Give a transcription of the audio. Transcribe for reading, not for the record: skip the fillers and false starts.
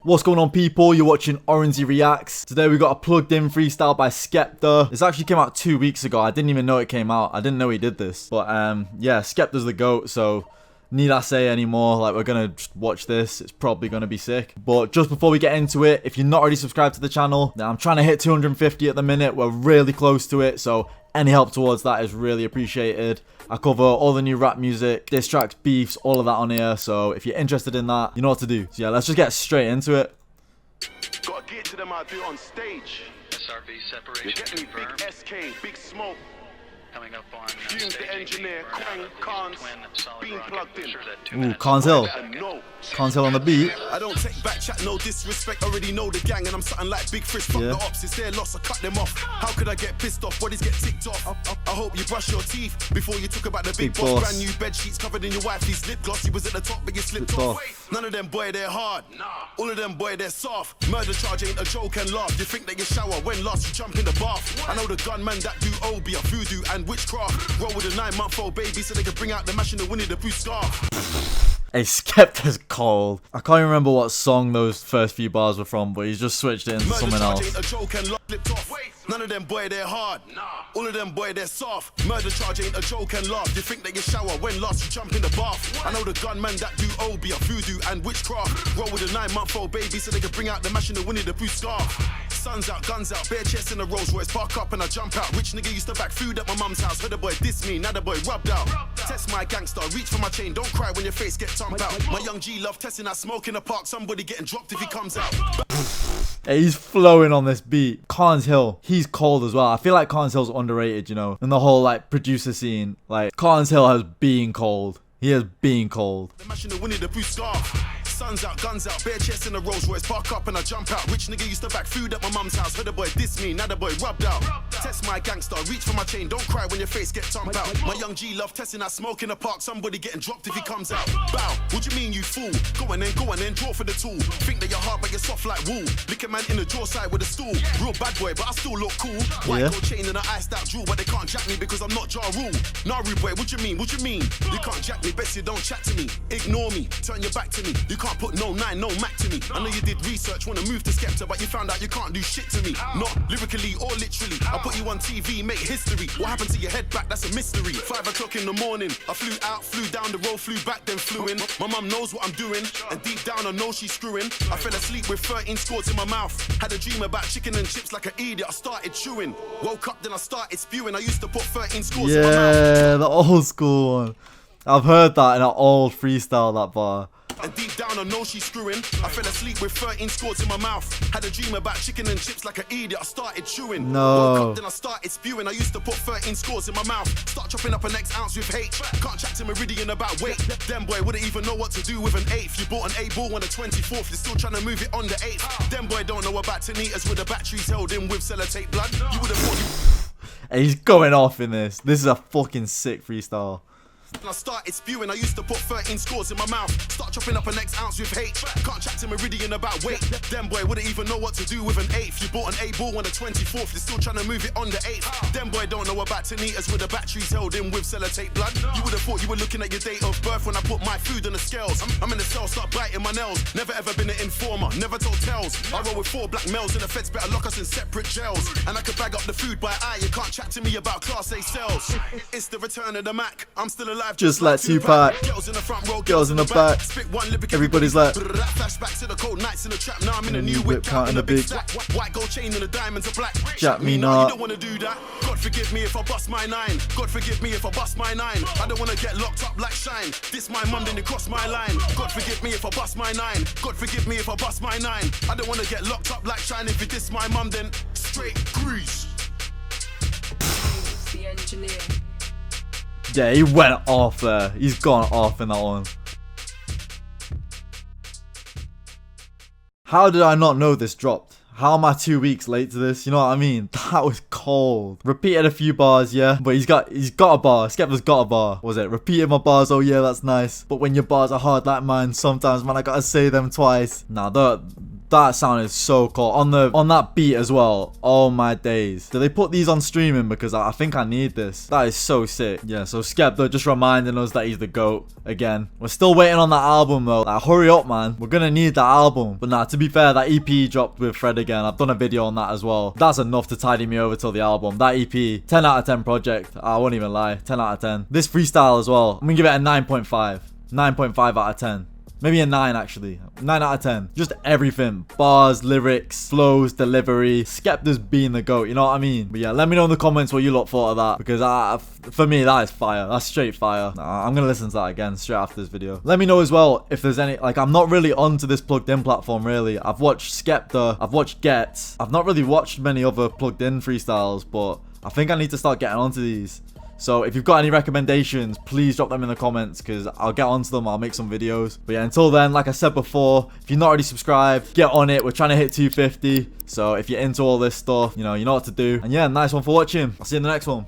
What's going on, people? You're watching ORANZY Reacts. Today we got a plugged in freestyle by Skepta. This actually came out 2 weeks ago. I didn't even know it came out. I didn't know he did this. But yeah, Skepta's the GOAT, so need I say anymore? Like, we're gonna just watch this. It's probably gonna be sick. But just before we get into it, if you're not already subscribed to the channel, I'm trying to hit 250 at the minute. We're really close to it, so any help towards that is really appreciated. I cover all the new rap music, diss tracks, beefs, all of that on here. So if you're interested in that, you know what to do. So yeah, let's just get straight into it. Gotta get to them, I'll do it on stage. SRV separation. You're getting me, confirmed. big SK, big smoke. Coming up on Fumez the Engineer, Cons, being plugged in. Ooh, Cons Hill. No. Cons Hill on the beat. I don't take back chat, no disrespect. Already know the gang, and I'm something like Big Fish. Fuck Yeah. the ops, it's their loss. I cut them off. How could I get pissed off? Bodies get ticked off. I hope you brush your teeth before you talk about the big Big boss. boss. Brand new bed sheets covered in your wifey's lip gloss. He was at the top, but you slipped Slipped off. off. None of them boy, they're hard. All of them boy, they're soft. Murder charge ain't a joke and laugh. You think that you shower when last you jump in the bath. I know the gunman that do OB, a voodoo and witchcraft. Roll with a 9-month-old baby so they can bring out the mash in the Winnie the Pooh scarf. Hey, Skepta's cold. I can't even remember what song those first few bars were from, but he's just switched it into something else. Ain't a joke and flipped off. None of them boy, they're hard. All of them boy, they're soft. Murder charge ain't a joke and laugh. You think that you shower when last you jump in the bath. I know the gunman that do OB, a voodoo and witchcraft. Roll with a 9-month-old baby so they can bring out the mash in the Winnie the Pooh scarf. Sun's out, guns out, bare chest in a Rolls Royce. Park up and I jump out. Rich nigga used to back food at my mum's house. Heard the boy diss me, now the boy rubbed out. Test my gangster, reach for my chain. Don't cry when your face get thumped out. My young G love testing that smoke in the park. Somebody getting dropped if he comes out. Hey, he's flowing on this beat. Cons Hill, he's cold as well. I feel like Cons Hill's underrated, you know, in the whole like producer scene. Like, Cons Hill has been cold. He has been cold. The mash in the Winnie the Pooh scarf. Sun's out, guns out, bare chest in a Rolls Royce. Park up and I jump out. Rich nigga used to back food at my mum's house. Heard the boy diss me, now the boy rubbed out. Test my gangster, reach for my chain. Don't cry when your face get thumped out. My young G love testing that smoke in the park. Somebody getting dropped if he comes out. Bow, what you mean you fool? Go on then, draw for the tool. Think that you're hard but you're soft like wool. Lick a man in the jaw side with a stool. Real bad boy, but I still look cool. White gold chain and an iced out jewel, but they can't jack me because I'm not Ja Rule. Naru boy, what you mean? What you mean? You can't jack me, best you don't chat to me. Ignore me, turn your back to me. You can't put no 9, no Mac to me. I know you did research, wanna move to Skepta, but you found out you can't do shit to me. Not lyrically or literally. I put you on TV, make history. What happened to your head back? That's a mystery. 5 o'clock in the morning, I flew out, flew down the road, flew back, then flew in. My mum knows what I'm doing, and deep down I know she's screwing. I fell asleep with 13 squirts in my mouth. Had a dream about chicken and chips like an idiot. I started chewing. Woke up, then I started spewing. I used to put 13 squirts in my mouth. Yeah, the old school one. I've heard that in an old freestyle, that bar. And deep down I know she's screwing. I fell asleep with 13 squirts in my mouth. Had a dream about chicken and chips like an idiot. I started chewing. No. Woke up, then I started spewing. I used to put 13 scores in my mouth. Start chopping up an next ounce with H. Can't chat to Meridian about weight. Them boy wouldn't even know what to do with an 8th. You bought an A-ball on the 24th. You're still trying to move it on the 8th. Them boy don't know about Tanitas with the batteries held in with sellotape blood. You would have thought Hey, he's going off in this. This is a fucking sick freestyle. And I started spewing, I used to put 13 scores in my mouth. Start chopping up an next ounce with H. Can't chat to Meridian about weight. Them boy wouldn't even know what to do with an 8th. You bought an A-ball on the 24th. You're still trying to move it on the 8th. Them boy don't know about Tanitas with the batteries held in with sellotape blood. You would have thought you were looking at your date of birth when I put my food on the scales. I'm in the cell, start biting my nails. Never ever been an informer, never told tales. I roll with 4 black males and the feds better lock us in separate jails. And I could bag up the food by eye. You can't chat to me about Class A sales. It's the return of the Mac. I'm still alive. Just like Tupac. Girls in the front row, Girls in the back. Spit one lyric, Everybody's like, flashback to the cold nights in the trap. Now I'm in a new whip, counting the big stack. White gold chain and the diamonds are black. Jack me You not. don't wanna do that. God forgive me if I bust my 9. God forgive me if I bust my 9. I don't wanna get locked up like Shine. This my mum, then you cross my line. God forgive me if I bust my 9. God forgive me if I bust my 9. I don't wanna get locked up like Shine. If you diss my mum, then straight grease. The engineer. Yeah, he went off there. He's gone off in that one. How did I not know this dropped? How am I 2 weeks late to this? You know what I mean? That was cold. Repeated a few bars, yeah. But he's got a bar. Skepta's got a bar. Was it? Repeated my bars, oh yeah, that's nice. But when your bars are hard like mine, sometimes, man, I gotta say them twice. Nah, That sounded so cool. On that beat as well. Oh my days. Do they put these on streaming? Because I think I need this. That is so sick. Yeah, so Skepta just reminding us that he's the GOAT again. We're still waiting on that album though. Like, hurry up, man. We're gonna need that album. But nah, to be fair, that EP dropped with Fred again. I've done a video on that as well. That's enough to tidy me over till the album. That EP, 10 out of 10 project. I won't even lie. 10 out of 10. This freestyle as well. I'm gonna give it a 9.5. 9.5 out of 10. Maybe a 9 actually. 9 out of 10. Just everything. Bars, lyrics, flows, delivery. Skepta's being the GOAT, you know what I mean? But yeah, let me know in the comments what you lot thought of that. Because for me, that is fire. That's straight fire. I'm going to listen to that again straight after this video. Let me know as well if there's any... Like, I'm not really onto this Plugged In platform, really. I've watched Skepta. I've watched Get. I've not really watched many other Plugged In freestyles. But I think I need to start getting onto these. So if you've got any recommendations, please drop them in the comments because I'll get onto them. I'll make some videos. But yeah, until then, like I said before, if you're not already subscribed, get on it. We're trying to hit 250. So if you're into all this stuff, you know what to do. And yeah, nice one for watching. I'll see you in the next one.